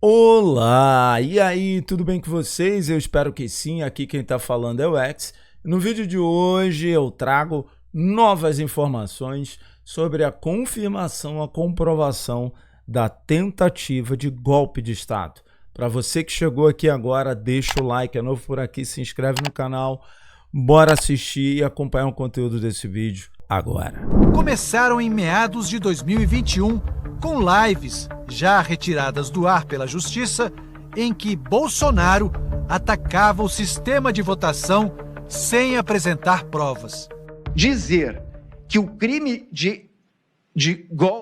Olá, e aí, tudo bem com vocês? Eu espero que sim, aqui quem tá falando é o X. No vídeo de hoje eu trago novas informações sobre a confirmação, a comprovação da tentativa de golpe de Estado. Para você que chegou aqui agora, deixa o like, é novo por aqui, se inscreve no canal, bora assistir e acompanhar o conteúdo desse vídeo agora. Começaram em meados de 2021 com lives já retiradas do ar pela Justiça, em que Bolsonaro atacava o sistema de votação sem apresentar provas. Dizer que o crime de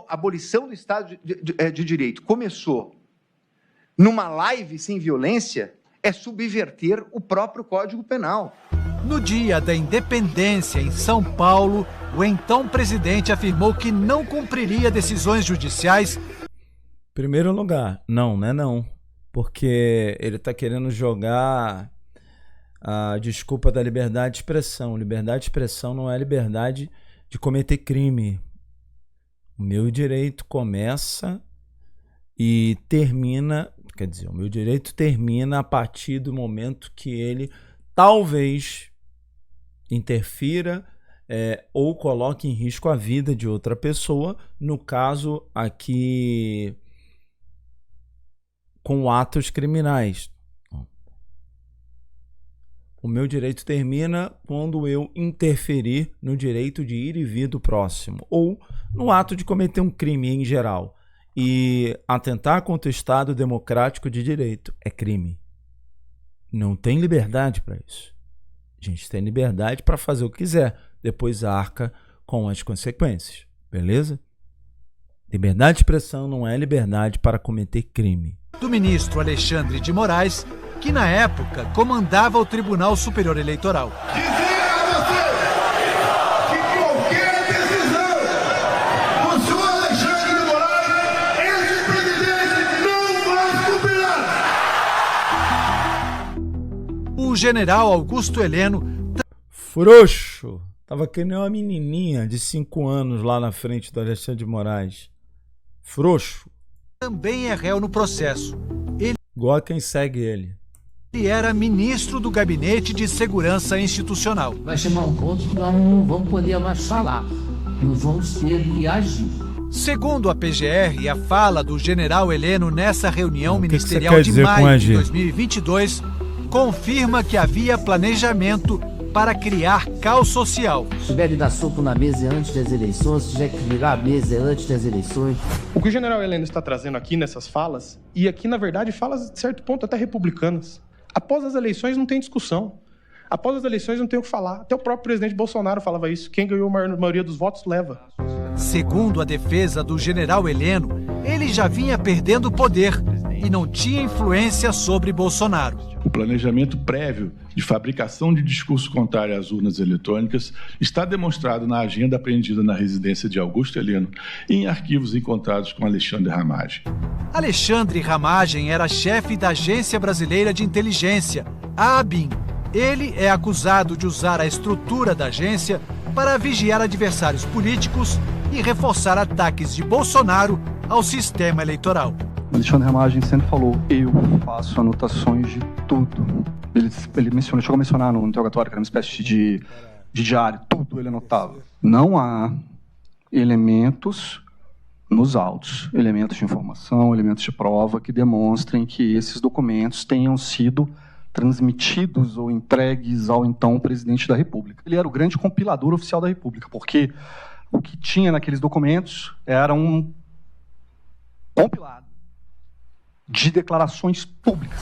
abolição do Estado de Direito começou numa live sem violência é subverter o próprio Código Penal. No dia da independência em São Paulo, o então presidente afirmou que não cumpriria decisões judiciais. Primeiro lugar, não, porque ele está querendo jogar a desculpa da liberdade de expressão. Liberdade de expressão não é liberdade de cometer crime. O meu direito começa e termina, quer dizer, o meu direito termina a partir do momento que ele talvez interfira ou coloque em risco a vida de outra pessoa, no caso aqui com atos criminais. O meu direito termina quando eu interferir no direito de ir e vir do próximo, ou no ato de cometer um crime em geral. E atentar contra o Estado democrático de direito é crime. Não tem liberdade para isso. A gente tem liberdade para fazer o que quiser, depois arca com as consequências, beleza? Liberdade de expressão não é liberdade para cometer crime. Do ministro Alexandre de Moraes, que na época comandava o Tribunal Superior Eleitoral. Dizer a você que qualquer decisão do senhor Alexandre de Moraes, esse presidente não vai cumprir. O general Augusto Heleno, Frouxo, tava que nem uma menininha de 5 anos lá na frente do Alexandre de Moraes. Frouxo. também é réu no processo. Igual a quem segue ele. Ele era ministro do Gabinete de Segurança Institucional. Vai chegar um ponto que nós não vamos poder mais falar. Nós vamos ter que agir. Segundo a PGR, a fala do general Heleno nessa reunião que ministerial você quer de dizer com maio de agir? 2022 confirma que havia planejamento para criar caos social. Se tiver de dar soco na mesa antes das eleições, se tiver que virar a mesa antes das eleições. O que o general Heleno está trazendo aqui nessas falas, e aqui, na verdade, falas, de certo ponto, até republicanas. Após as eleições não tem discussão. Após as eleições não tem o que falar. Até o próprio presidente Bolsonaro falava isso. Quem ganhou a maioria dos votos, leva. Segundo a defesa do general Heleno, ele já vinha perdendo poder e não tinha influência sobre Bolsonaro. O planejamento prévio de fabricação de discurso contrário às urnas eletrônicas está demonstrado na agenda apreendida na residência de Augusto Heleno e em arquivos encontrados com Alexandre Ramagem. Alexandre Ramagem era chefe da Agência Brasileira de Inteligência, a ABIN. Ele é acusado de usar a estrutura da agência para vigiar adversários políticos e reforçar ataques de Bolsonaro ao sistema eleitoral. Alexandre Ramagem sempre falou: eu faço anotações de tudo. Ele chegou a mencionar no interrogatório que era uma espécie de diário, tudo ele anotava. Não há elementos nos autos, elementos de informação, elementos de prova que demonstrem que esses documentos tenham sido transmitidos ou entregues ao então presidente da República. Ele era o grande compilador oficial da República, porque o que tinha naqueles documentos era um compilado de declarações públicas.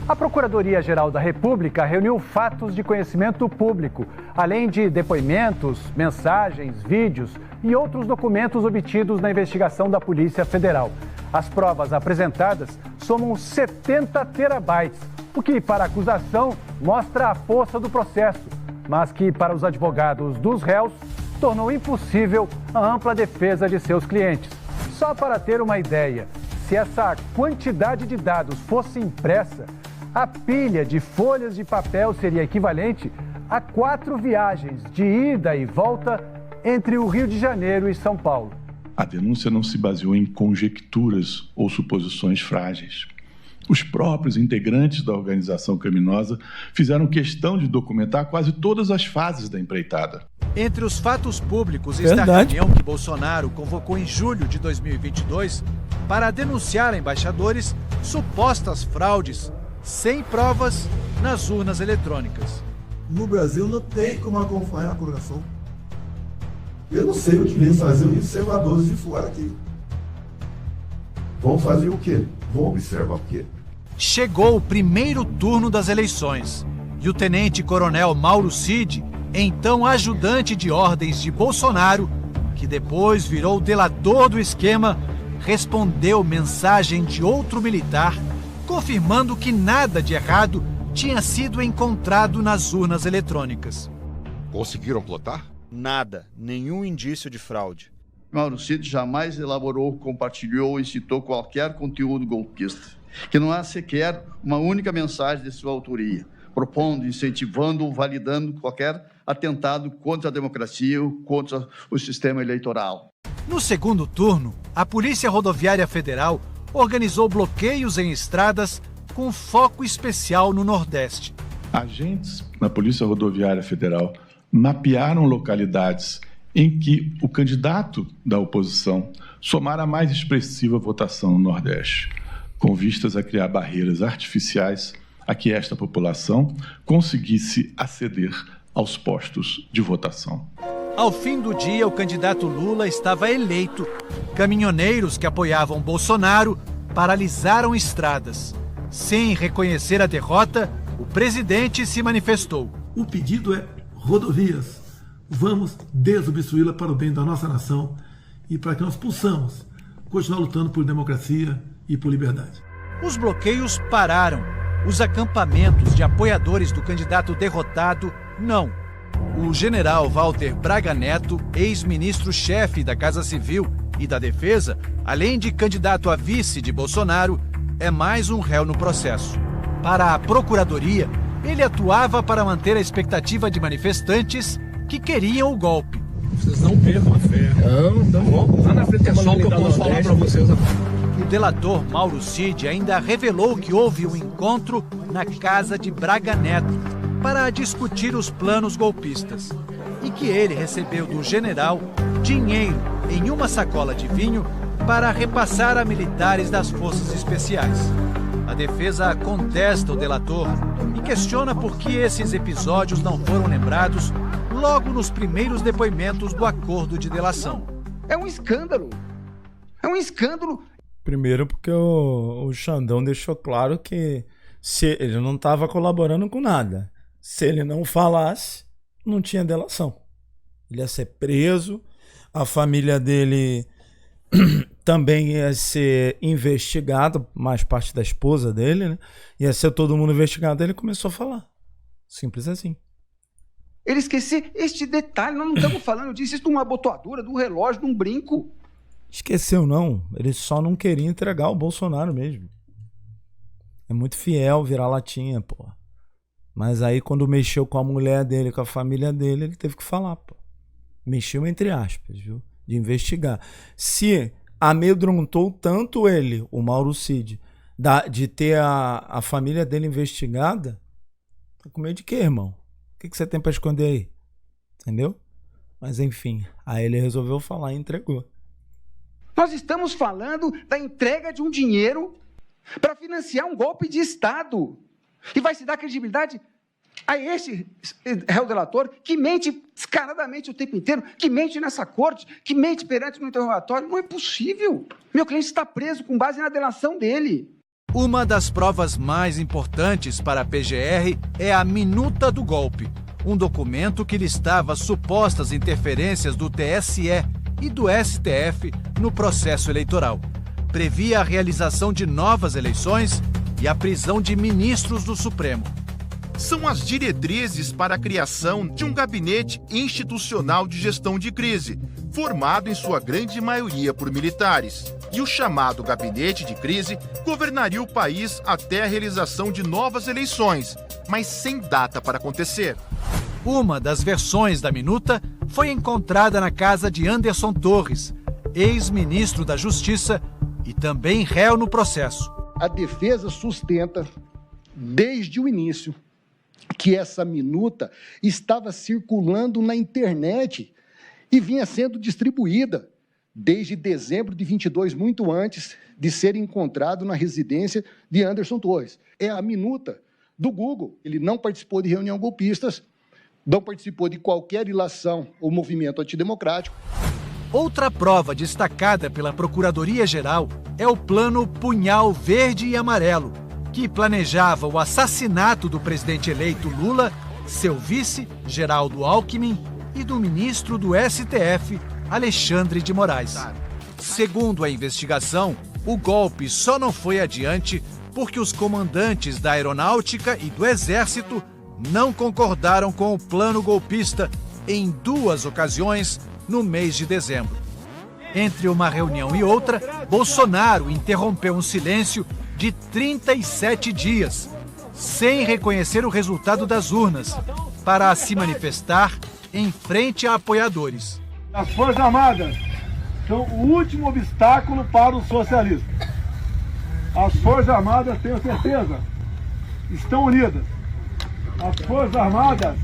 A Procuradoria-Geral da República reuniu fatos de conhecimento público, além de depoimentos, mensagens, vídeos e outros documentos obtidos na investigação da Polícia Federal. As provas apresentadas somam 70 terabytes, o que para a acusação mostra a força do processo, mas que para os advogados dos réus tornou impossível a ampla defesa de seus clientes. Só para ter uma ideia, se essa quantidade de dados fosse impressa, a pilha de folhas de papel seria equivalente a 4 viagens de ida e volta entre o Rio de Janeiro e São Paulo. A denúncia não se baseou em conjecturas ou suposições frágeis. Os próprios integrantes da organização criminosa fizeram questão de documentar quase todas as fases da empreitada. Entre os fatos públicos está a reunião que Bolsonaro convocou em julho de 2022 para denunciar a embaixadores supostas fraudes sem provas nas urnas eletrônicas. No Brasil não tem como acompanhar a corrupção. Eu não sei o que vem fazer os observadores de fora aqui. Vão fazer o quê? Vão observar o quê? Chegou o primeiro turno das eleições e o tenente-coronel Mauro Cid, então ajudante de ordens de Bolsonaro, que depois virou delator do esquema, respondeu mensagem de outro militar, confirmando que nada de errado tinha sido encontrado nas urnas eletrônicas. Conseguiram plotar? Nada, nenhum indício de fraude. Mauro Cid jamais elaborou, compartilhou ou incitou qualquer conteúdo golpista, que não há sequer uma única mensagem de sua autoria, propondo, incentivando ou validando qualquer atentado contra a democracia ou contra o sistema eleitoral. No segundo turno, a Polícia Rodoviária Federal organizou bloqueios em estradas com foco especial no Nordeste. Agentes na Polícia Rodoviária Federal mapearam localidades em que o candidato da oposição somara a mais expressiva votação no Nordeste, com vistas a criar barreiras artificiais a que esta população conseguisse aceder aos postos de votação. Ao fim do dia, o candidato Lula estava eleito. Caminhoneiros que apoiavam Bolsonaro paralisaram estradas. Sem reconhecer a derrota, o presidente se manifestou. O pedido é rodovias. Vamos desobstruí-la para o bem da nossa nação e para que nós possamos continuar lutando por democracia e por liberdade. Os bloqueios pararam. Os acampamentos de apoiadores do candidato derrotado, não. O general Walter Braga Neto, ex-ministro-chefe da Casa Civil e da Defesa, além de candidato a vice de Bolsonaro, é mais um réu no processo. Para a Procuradoria, ele atuava para manter a expectativa de manifestantes que queriam o golpe. Vocês não percam a fé. Não, vamos lá na frente. É só o que eu posso falar para vocês. O delator Mauro Cid ainda revelou que houve um encontro na casa de Braga Neto para discutir os planos golpistas e que ele recebeu do general dinheiro em uma sacola de vinho para repassar a militares das forças especiais. A defesa contesta o delator e questiona por que esses episódios não foram lembrados logo nos primeiros depoimentos do acordo de delação. É um escândalo. É um escândalo. Primeiro porque o Xandão deixou claro que ele não estava colaborando com nada. Se ele não falasse, não tinha delação. Ele ia ser preso, a família dele também ia ser investigada, mais parte da esposa dele, né? Ia ser todo mundo investigado. Ele começou a falar. Simples assim. Ele esqueceu este detalhe, nós não estamos falando disso, isso de uma abotoadura, de um relógio, de um brinco. Esqueceu não, ele só não queria entregar o Bolsonaro mesmo. É muito fiel, virar latinha, pô. Mas aí quando mexeu com a mulher dele, com a família dele, ele teve que falar, pô. Mexeu entre aspas, viu? De investigar. Se amedrontou tanto ele, o Mauro Cid, de ter a família dele investigada, tá com medo de quê, irmão? O que você tem pra esconder aí? Entendeu? Mas enfim, aí ele resolveu falar e entregou. Nós estamos falando da entrega de um dinheiro para financiar um golpe de Estado. E vai se dar credibilidade a esse réu delator que mente descaradamente o tempo inteiro, que mente nessa corte, que mente perante no interrogatório. Não é possível. Meu cliente está preso com base na delação dele. Uma das provas mais importantes para a PGR é a minuta do golpe, um documento que listava supostas interferências do TSE e do STF no processo eleitoral. Previa a realização de novas eleições e a prisão de ministros do Supremo. São as diretrizes para a criação de um gabinete institucional de gestão de crise, formado em sua grande maioria por militares. E o chamado gabinete de crise governaria o país até a realização de novas eleições, mas sem data para acontecer. Uma das versões da minuta foi encontrada na casa de Anderson Torres, ex-ministro da Justiça e também réu no processo. A defesa sustenta, desde o início, que essa minuta estava circulando na internet e vinha sendo distribuída desde dezembro de 22, muito antes de ser encontrado na residência de Anderson Torres. É a minuta do Google. Ele não participou de reunião golpistas, não participou de qualquer ilação ou movimento antidemocrático. Outra prova destacada pela Procuradoria-Geral é o plano Punhal Verde e Amarelo, que planejava o assassinato do presidente eleito Lula, seu vice, Geraldo Alckmin, e do ministro do STF, Alexandre de Moraes. Segundo a investigação, o golpe só não foi adiante porque os comandantes da Aeronáutica e do Exército não concordaram com o plano golpista em 2 ocasiões no mês de dezembro. Entre uma reunião e outra, Bolsonaro interrompeu um silêncio de 37 dias, sem reconhecer o resultado das urnas, para se manifestar em frente a apoiadores. As Forças Armadas são o último obstáculo para o socialismo. As Forças Armadas, tenho certeza, estão unidas. As Forças Armadas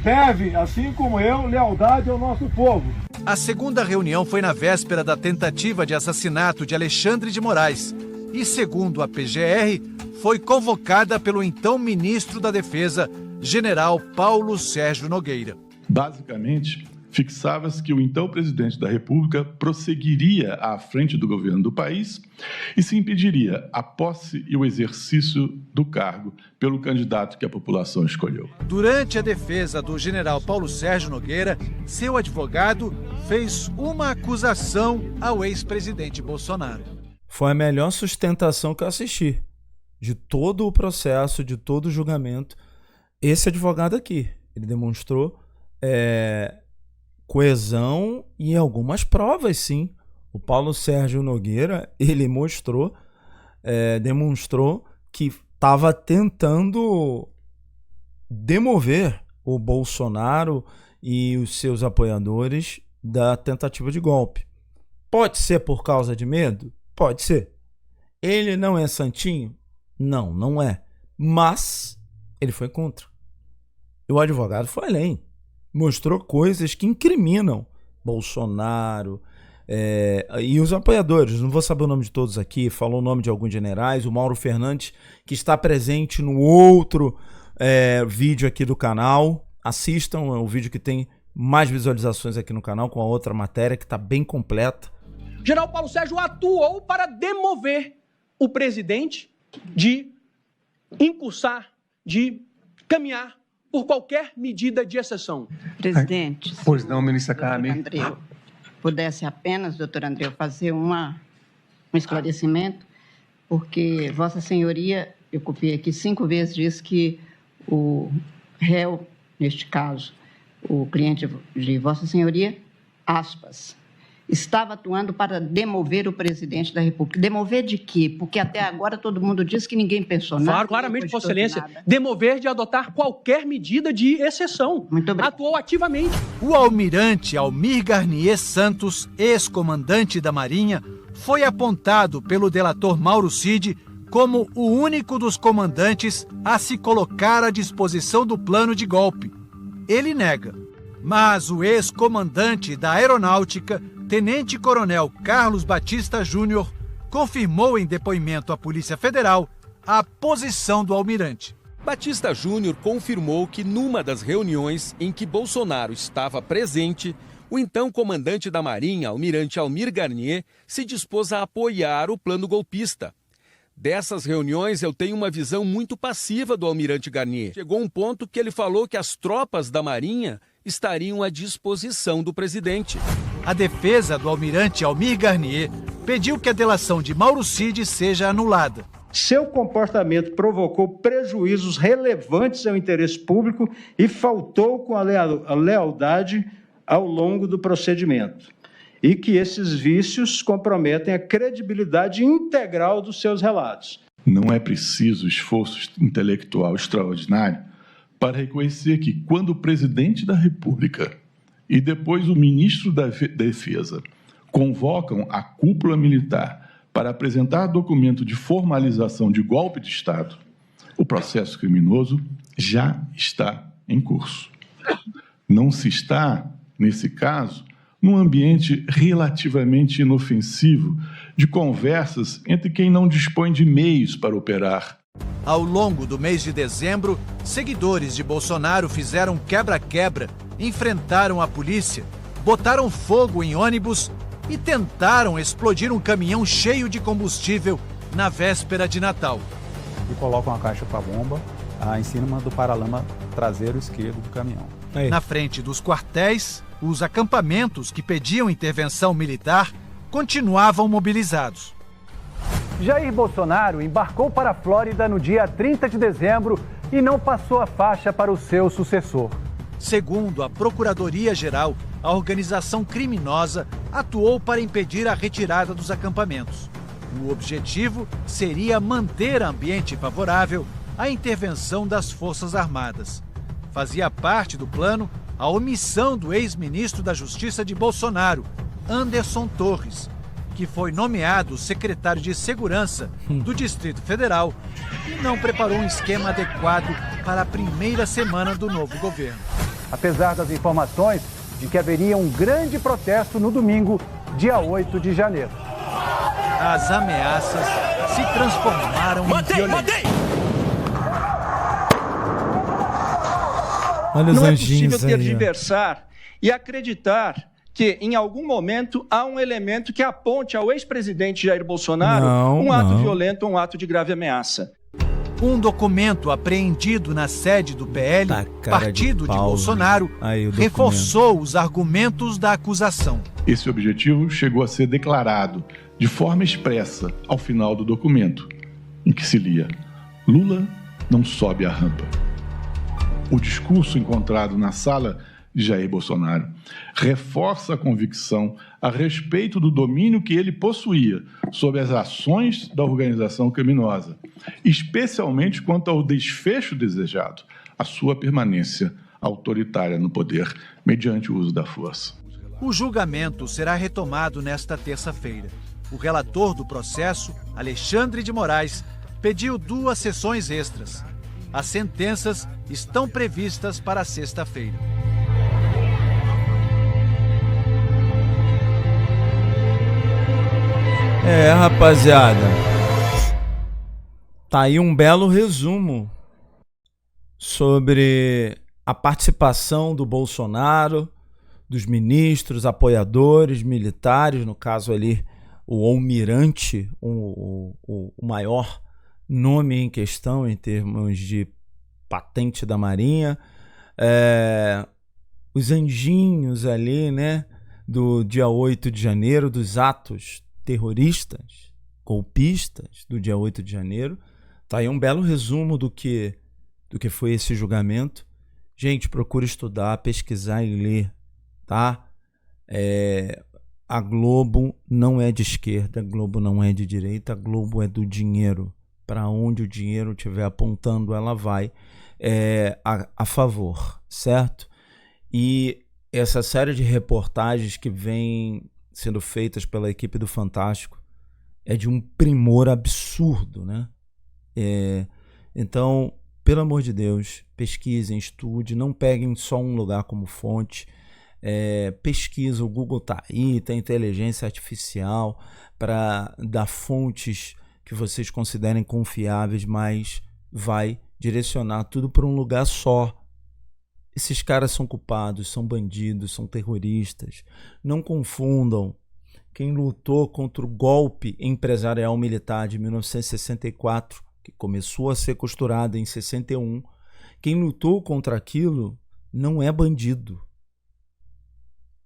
devem, assim como eu, lealdade ao nosso povo. A segunda reunião foi na véspera da tentativa de assassinato de Alexandre de Moraes e, segundo a PGR, foi convocada pelo então ministro da Defesa, general Paulo Sérgio Nogueira. Basicamente, fixava-se que o então presidente da República prosseguiria à frente do governo do país e se impediria a posse e o exercício do cargo pelo candidato que a população escolheu. Durante a defesa do general Paulo Sérgio Nogueira, seu advogado fez uma acusação ao ex-presidente Bolsonaro. Foi a melhor sustentação que eu assisti de todo o processo, de todo o julgamento. Esse advogado aqui, ele demonstrou coesão e algumas provas, sim. O Paulo Sérgio Nogueira, ele demonstrou que estava tentando demover o Bolsonaro e os seus apoiadores da tentativa de golpe. Pode ser por causa de medo? Pode ser. Ele não é santinho? Não, não é. Mas ele foi contra. E o advogado foi além. Mostrou coisas que incriminam Bolsonaro e os apoiadores. Não vou saber o nome de todos aqui. Falou o nome de alguns generais. O Mauro Fernandes, que está presente no outro vídeo aqui do canal. Assistam, é o vídeo que tem mais visualizações aqui no canal, com a outra matéria que está bem completa. General Paulo Sérgio atuou para demover o presidente de incursar, de caminhar por qualquer medida de exceção. Presidente, pois não, ministra Carmen. Andreu, pudesse apenas, doutor Andreu, fazer um esclarecimento, porque Vossa Senhoria, eu copiei aqui 5 vezes, diz que o réu, neste caso, o cliente de Vossa Senhoria, aspas, estava atuando para demover o presidente da República. Demover de quê? Porque até agora todo mundo diz que ninguém pensou nada. Claro, claramente, Vossa Excelência. Demover de adotar qualquer medida de exceção. Muito obrigado. Atuou ativamente. O almirante Almir Garnier Santos, ex-comandante da Marinha, foi apontado pelo delator Mauro Cid como o único dos comandantes a se colocar à disposição do plano de golpe. Ele nega. Mas o ex-comandante da Aeronáutica, Tenente-Coronel Carlos Batista Júnior, confirmou em depoimento à Polícia Federal a posição do almirante. Batista Júnior confirmou que numa das reuniões em que Bolsonaro estava presente, o então comandante da Marinha, almirante Almir Garnier, se dispôs a apoiar o plano golpista. Dessas reuniões, eu tenho uma visão muito passiva do almirante Garnier. Chegou um ponto que ele falou que as tropas da Marinha estariam à disposição do presidente. A defesa do almirante Almir Garnier pediu que a delação de Mauro Cid seja anulada. Seu comportamento provocou prejuízos relevantes ao interesse público e faltou com a lealdade ao longo do procedimento. E que esses vícios comprometem a credibilidade integral dos seus relatos. Não é preciso esforço intelectual extraordinário para reconhecer que, quando o presidente da República e depois o ministro da Defesa convocam a cúpula militar para apresentar documento de formalização de golpe de Estado, o processo criminoso já está em curso. Não se está, nesse caso, num ambiente relativamente inofensivo de conversas entre quem não dispõe de meios para operar. Ao longo do mês de dezembro, seguidores de Bolsonaro fizeram quebra-quebra, enfrentaram a polícia, botaram fogo em ônibus e tentaram explodir um caminhão cheio de combustível na véspera de Natal. E colocam a caixa com a bomba em cima do paralama traseiro esquerdo do caminhão. Na frente dos quartéis, os acampamentos que pediam intervenção militar continuavam mobilizados. Jair Bolsonaro embarcou para a Flórida no dia 30 de dezembro e não passou a faixa para o seu sucessor. Segundo a Procuradoria-Geral, a organização criminosa atuou para impedir a retirada dos acampamentos. O objetivo seria manter ambiente favorável à intervenção das Forças Armadas. Fazia parte do plano a omissão do ex-ministro da Justiça de Bolsonaro, Anderson Torres, que foi nomeado secretário de Segurança do Distrito Federal e não preparou um esquema adequado para a primeira semana do novo governo. Apesar das informações de que haveria um grande protesto no domingo, dia 8 de janeiro. As ameaças se transformaram em violência. Olha os Não é anjinhos possível aí, tergiversar e acreditar que, em algum momento, há um elemento que aponte ao ex-presidente Jair Bolsonaro um ato violento ou um ato de grave ameaça. Um documento apreendido na sede do PL, partido de Bolsonaro, reforçou os argumentos da acusação. Esse objetivo chegou a ser declarado de forma expressa ao final do documento, em que se lia: Lula não sobe a rampa. O discurso encontrado na sala de Jair Bolsonaro reforça a convicção a respeito do domínio que ele possuía sobre as ações da organização criminosa, especialmente quanto ao desfecho desejado, a sua permanência autoritária no poder, mediante o uso da força. O julgamento será retomado nesta terça-feira. O relator do processo, Alexandre de Moraes, pediu 2 sessões extras. As sentenças estão previstas para sexta-feira. Rapaziada, tá aí um belo resumo sobre a participação do Bolsonaro, dos ministros, apoiadores, militares, no caso ali o almirante, o maior nome em questão em termos de patente da Marinha, os anjinhos ali, né, do dia 8 de janeiro, dos atos terroristas, golpistas do dia 8 de janeiro. Tá aí um belo resumo do que foi esse julgamento. Gente, procura estudar, pesquisar e ler, tá? A Globo não é de esquerda, a Globo não é de direita, a Globo é do dinheiro. Para onde o dinheiro estiver apontando, ela vai a favor, certo? E essa série de reportagens que vem sendo feitas pela equipe do Fantástico é de um primor absurdo, né? Então, pelo amor de Deus, pesquisem, estudem, não peguem só um lugar como fonte. Pesquisa, o Google tá aí, tem inteligência artificial para dar fontes que vocês considerem confiáveis, mas vai direcionar tudo para um lugar só. Esses caras são culpados, são bandidos, são terroristas. Não confundam. Quem lutou contra o golpe empresarial militar de 1964, que começou a ser costurado em 61, quem lutou contra aquilo não é bandido.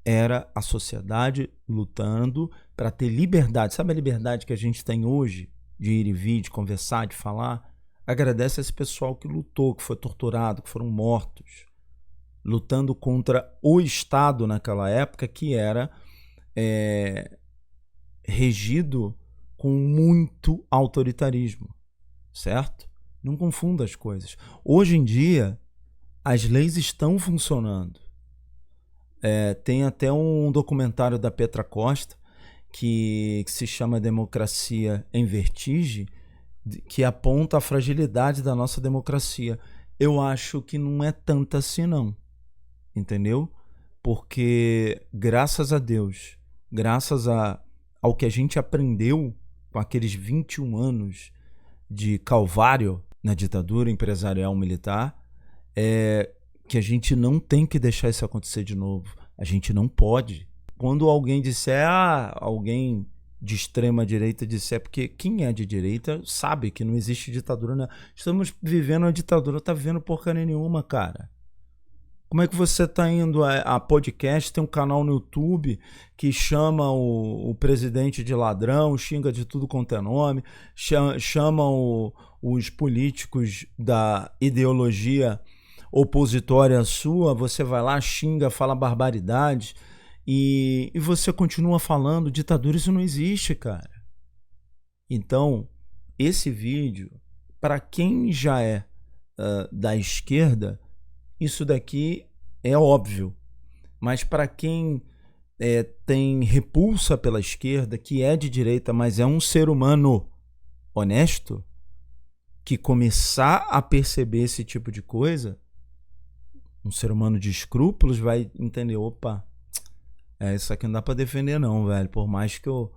Era a sociedade lutando para ter liberdade. Sabe a liberdade que a gente tem hoje? De ir e vir, de conversar, de falar? Agradece a esse pessoal que lutou, que foi torturado, que foram mortos, lutando contra o Estado naquela época, que era regido com muito autoritarismo, certo? Não confunda as coisas. Hoje em dia, as leis estão funcionando. Tem até um documentário da Petra Costa que se chama Democracia em Vertigem, que aponta a fragilidade da nossa democracia. Eu acho que não é tanta assim não, entendeu? Porque graças a Deus, graças ao que a gente aprendeu com aqueles 21 anos de calvário na ditadura empresarial militar, que a gente não tem que deixar isso acontecer de novo. A gente não pode. Quando alguém disser, alguém de extrema direita disser, porque quem é de direita sabe que não existe ditadura, né? Estamos vivendo uma ditadura, tá vivendo porcaria nenhuma, cara. Como é que você tá indo a podcast, tem um canal no YouTube que chama o presidente de ladrão, xinga de tudo quanto é nome, chama os políticos da ideologia opositória à sua, você vai lá, xinga, fala barbaridades, e você continua falando, ditadura, isso não existe, cara. Então, esse vídeo, para quem já é da esquerda, isso daqui é óbvio. Mas para quem tem repulsa pela esquerda, que é de direita, mas é um ser humano honesto, que começar a perceber esse tipo de coisa, um ser humano de escrúpulos vai entender, opa, isso aqui não dá para defender não, velho. Por mais que eu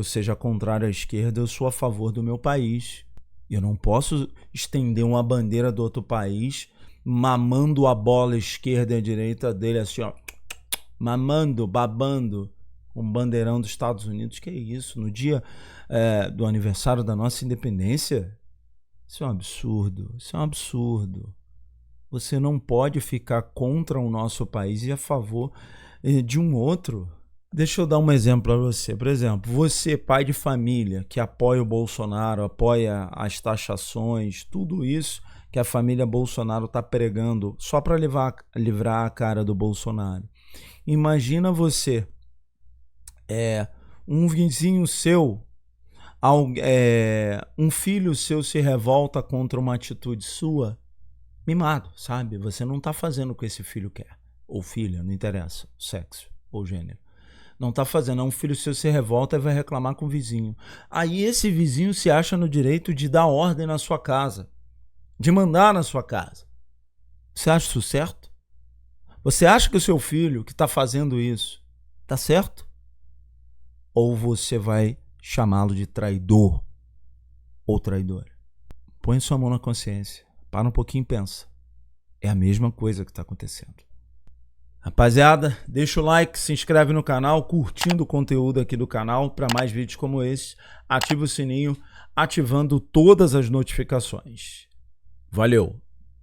seja contrário à esquerda, eu sou a favor do meu país. Eu não posso estender uma bandeira do outro país mamando a bola esquerda e a direita dele assim, ó, mamando, babando, um bandeirão dos Estados Unidos. Que é isso? No dia do aniversário da nossa independência? Isso é um absurdo. Isso é um absurdo. Você não pode ficar contra o nosso país e a favor de um outro. Deixa eu dar um exemplo para você. Por exemplo, você, pai de família, que apoia o Bolsonaro, apoia as taxações, tudo isso que a família Bolsonaro está pregando só para livrar a cara do Bolsonaro. Imagina você, um vizinho seu, um filho seu se revolta contra uma atitude sua, mimado, sabe? Você não está fazendo o que esse filho quer. Ou filha, não interessa, sexo ou gênero. Não está fazendo, um filho seu se revolta e vai reclamar com o vizinho. Aí esse vizinho se acha no direito de dar ordem na sua casa, de mandar na sua casa. Você acha isso certo? Você acha que o seu filho que está fazendo isso está certo? Ou você vai chamá-lo de traidor ou traidora? Põe sua mão na consciência, para um pouquinho e pensa. É a mesma coisa que está acontecendo. Rapaziada, deixa o like, se inscreve no canal, curtindo o conteúdo aqui do canal para mais vídeos como esse. Ativa o sininho, ativando todas as notificações. Valeu!